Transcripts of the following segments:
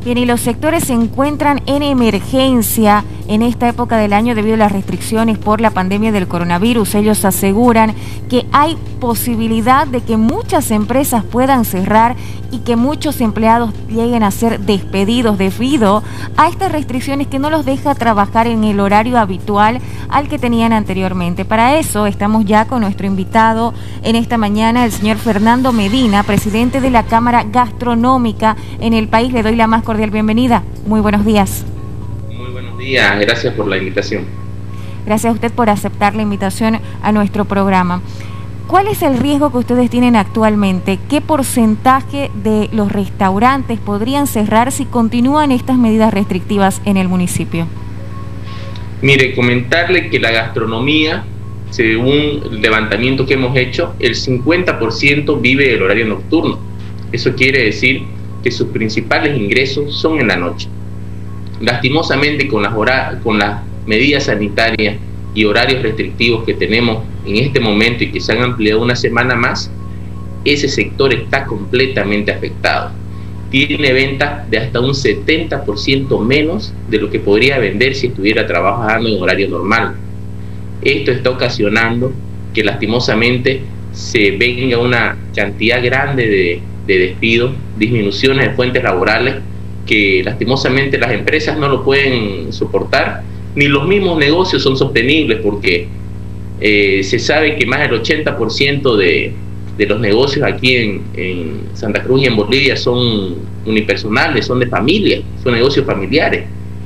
Bien, y los sectores se encuentran en emergencia en esta época del año debido a las restricciones por la pandemia del coronavirus. Ellos aseguran que hay posibilidad de que muchas empresas puedan cerrar y que muchos empleados lleguen a ser despedidos debido a estas restricciones que no los deja trabajar en el horario habitual al que tenían anteriormente. Para eso estamos ya con nuestro invitado en esta mañana, el señor Fernando Medina, presidente de la Cámara Gastronómica en el país. Le doy la más cordial bienvenida. Muy buenos días. Muy buenos días, gracias por la invitación. Gracias a usted por aceptar la invitación a nuestro programa. ¿Cuál es el riesgo que ustedes tienen actualmente? ¿Qué porcentaje de los restaurantes podrían cerrar si continúan estas medidas restrictivas en el municipio? Mire, comentarle que la gastronomía, según el levantamiento que hemos hecho, el 50% vive el horario nocturno. Eso quiere decir que sus principales ingresos son en la noche. Lastimosamente, con las medidas sanitarias y horarios restrictivos que tenemos en este momento y que se han ampliado una semana más, ese sector está completamente afectado. Tiene ventas de hasta un 70% menos de lo que podría vender si estuviera trabajando en horario normal. Esto está ocasionando que lastimosamente se venga una cantidad grande de despidos, disminuciones de fuentes laborales que lastimosamente las empresas no lo pueden soportar, ni los mismos negocios son sostenibles porque se sabe que más del 80% de los negocios aquí en Santa Cruz y en Bolivia son unipersonales, son de familia, son negocios familiares.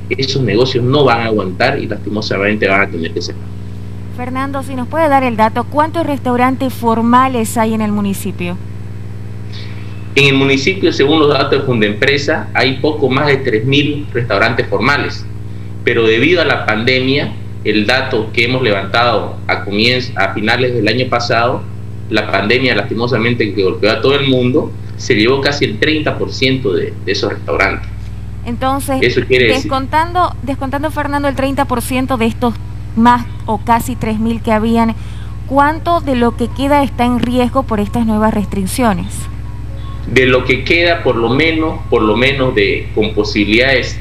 Esos negocios no van a aguantar y lastimosamente van a tener que cerrar. Fernando, si nos puede dar el dato, ¿cuántos restaurantes formales hay en el municipio? En el municipio, según los datos de Fundempresa, hay poco más de 3.000 restaurantes formales, pero debido a la pandemia, el dato que hemos levantado a finales del año pasado, la pandemia lastimosamente que golpeó a todo el mundo, se llevó casi el 30% de esos restaurantes. Entonces, eso quiere descontando, Fernando, el 30% de estos más o casi 3.000 que habían, ¿cuánto de lo que queda está en riesgo por estas nuevas restricciones? De lo que queda, por lo menos con posibilidades,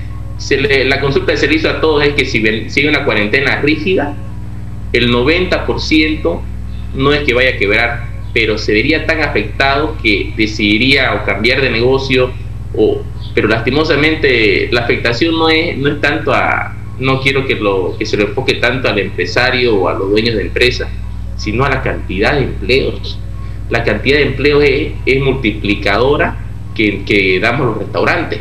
la consulta que se le hizo a todos es que si sigue una cuarentena rígida, el 90% no es que vaya a quebrar, pero se vería tan afectado que decidiría o cambiar de negocio, pero lastimosamente la afectación no es tanto no quiero que se lo enfoque tanto al empresario o a los dueños de empresas, sino a la cantidad de empleos. La cantidad de empleos es multiplicadora que damos los restaurantes.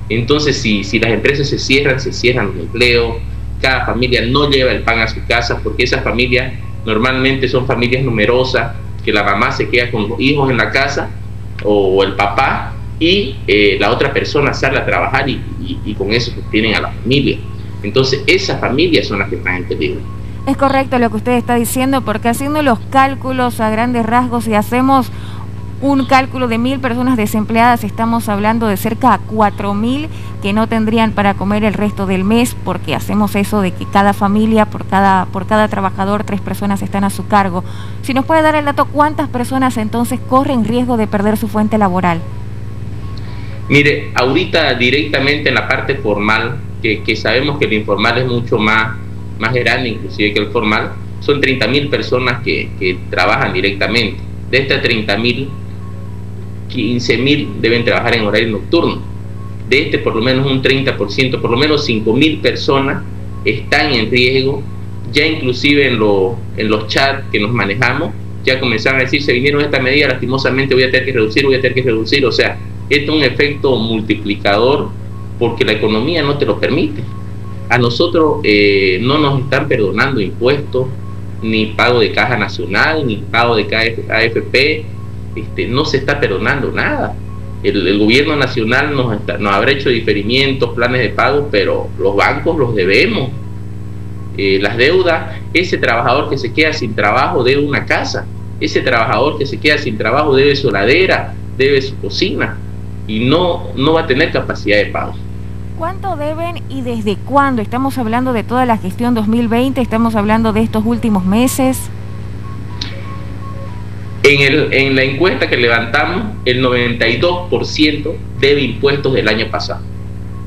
Entonces, si las empresas se cierran los empleos, cada familia no lleva el pan a su casa, porque esas familias normalmente son familias numerosas, que la mamá se queda con los hijos en la casa, o el papá, y la otra persona sale a trabajar y con eso sostienen a la familia. Entonces, esas familias son las que están en peligro. Es correcto lo que usted está diciendo, porque haciendo los cálculos a grandes rasgos, si hacemos un cálculo de 1.000 personas desempleadas, estamos hablando de cerca de 4.000 que no tendrían para comer el resto del mes, porque hacemos eso de que cada familia, por cada trabajador, 3 personas están a su cargo. Si nos puede dar el dato, ¿cuántas personas entonces corren riesgo de perder su fuente laboral? Mire, ahorita directamente en la parte formal, que sabemos que el informal es mucho más grande inclusive que el formal, son 30.000 personas que trabajan directamente. De estas 30.000, 15.000 deben trabajar en horario nocturno. De por lo menos un 30%, por lo menos 5.000 personas están en riesgo. Ya inclusive en los chats que nos manejamos, ya comenzaron a decir, se vinieron estas medidas, lastimosamente voy a tener que reducir. O sea, esto es un efecto multiplicador porque la economía no te lo permite. A nosotros no nos están perdonando impuestos, ni pago de caja nacional, ni pago de AFP, no se está perdonando nada. El gobierno nacional nos habrá hecho diferimientos, planes de pago, pero los bancos los debemos. Las deudas, ese trabajador que se queda sin trabajo debe una casa, ese trabajador que se queda sin trabajo debe su heladera, debe su cocina, y no va a tener capacidad de pago. ¿Cuánto deben y desde cuándo? Estamos hablando de toda la gestión 2020, estamos hablando de estos últimos meses. En la encuesta que levantamos, el 92% debe impuestos del año pasado.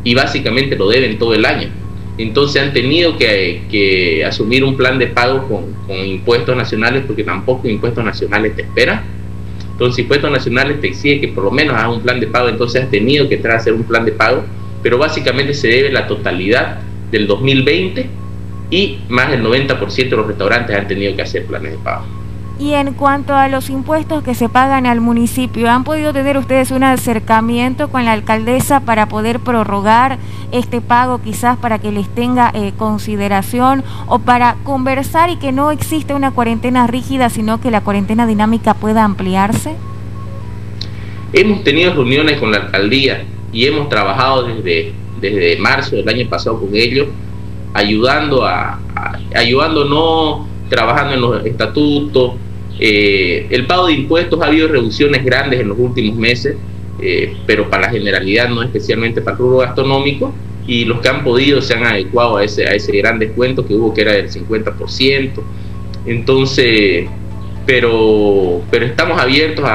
y básicamente lo deben todo el año. Entonces han tenido que asumir un plan de pago con impuestos nacionales, porque tampoco impuestos nacionales te esperan. Entonces impuestos nacionales te exige que por lo menos hagas un plan de pago, entonces has tenido que entrar a hacer un plan de pago, pero básicamente se debe la totalidad del 2020 y más del 90% de los restaurantes han tenido que hacer planes de pago. Y en cuanto a los impuestos que se pagan al municipio, ¿han podido tener ustedes un acercamiento con la alcaldesa para poder prorrogar este pago, quizás para que les tenga consideración, o para conversar y que no exista una cuarentena rígida, sino que la cuarentena dinámica pueda ampliarse? Hemos tenido reuniones con la alcaldía y hemos trabajado desde marzo del año pasado con ellos, ayudándonos, trabajando en los estatutos. El pago de impuestos ha habido reducciones grandes en los últimos meses, pero para la generalidad, no especialmente para el rubro gastronómico, y los que han podido se han adecuado a ese gran descuento que hubo, que era del 50%. Entonces, pero estamos abiertos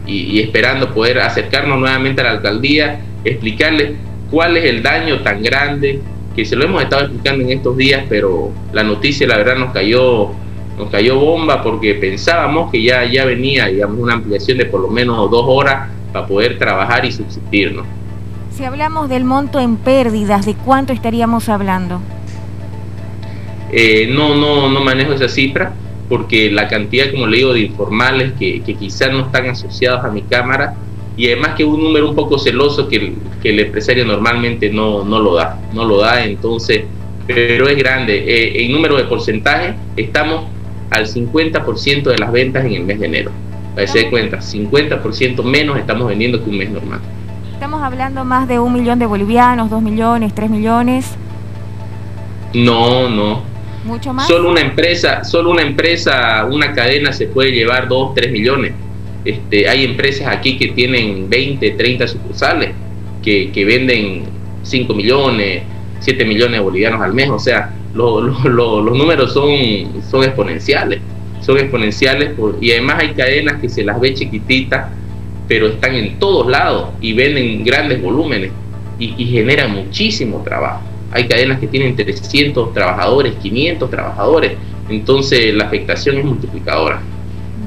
y esperando poder acercarnos nuevamente a la alcaldía, explicarles cuál es el daño tan grande, que se lo hemos estado explicando en estos días, pero la noticia, la verdad, nos cayó bomba, porque pensábamos que ya venía, digamos, una ampliación de por lo menos 2 horas para poder trabajar y subsistir, ¿no? Si hablamos del monto en pérdidas, ¿de cuánto estaríamos hablando? No manejo esa cifra, porque la cantidad, como le digo, de informales que quizás no están asociados a mi cámara, y además que un número un poco celoso que el empresario normalmente no lo da, entonces, pero es grande. En número de porcentaje, estamos al 50% de las ventas en el mes de enero. Para que se dé cuenta, 50% menos estamos vendiendo que un mes normal. ¿Estamos hablando más de 1 millón de bolivianos, 2 millones, 3 millones? No. ¿Mucho más? Solo una empresa, una cadena se puede llevar 2, 3 millones. Hay empresas aquí que tienen 20, 30 sucursales que venden 5 millones, 7 millones de bolivianos al mes. O sea, los números son exponenciales. Y además hay cadenas que se las ve chiquititas, pero están en todos lados y venden grandes volúmenes y generan muchísimo trabajo. Hay cadenas que tienen 300 trabajadores, 500 trabajadores, entonces la afectación es multiplicadora.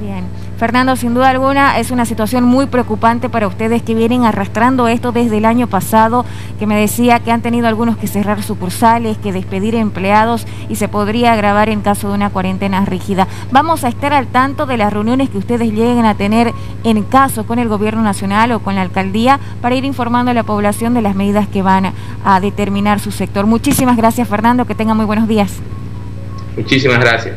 Bien. Fernando, sin duda alguna es una situación muy preocupante para ustedes, que vienen arrastrando esto desde el año pasado, que me decía que han tenido algunos que cerrar sucursales, que despedir empleados, y se podría agravar en caso de una cuarentena rígida. Vamos a estar al tanto de las reuniones que ustedes lleguen a tener, en caso con el gobierno nacional o con la alcaldía, para ir informando a la población de las medidas que van a determinar su sector. Muchísimas gracias, Fernando, que tenga muy buenos días. Muchísimas gracias.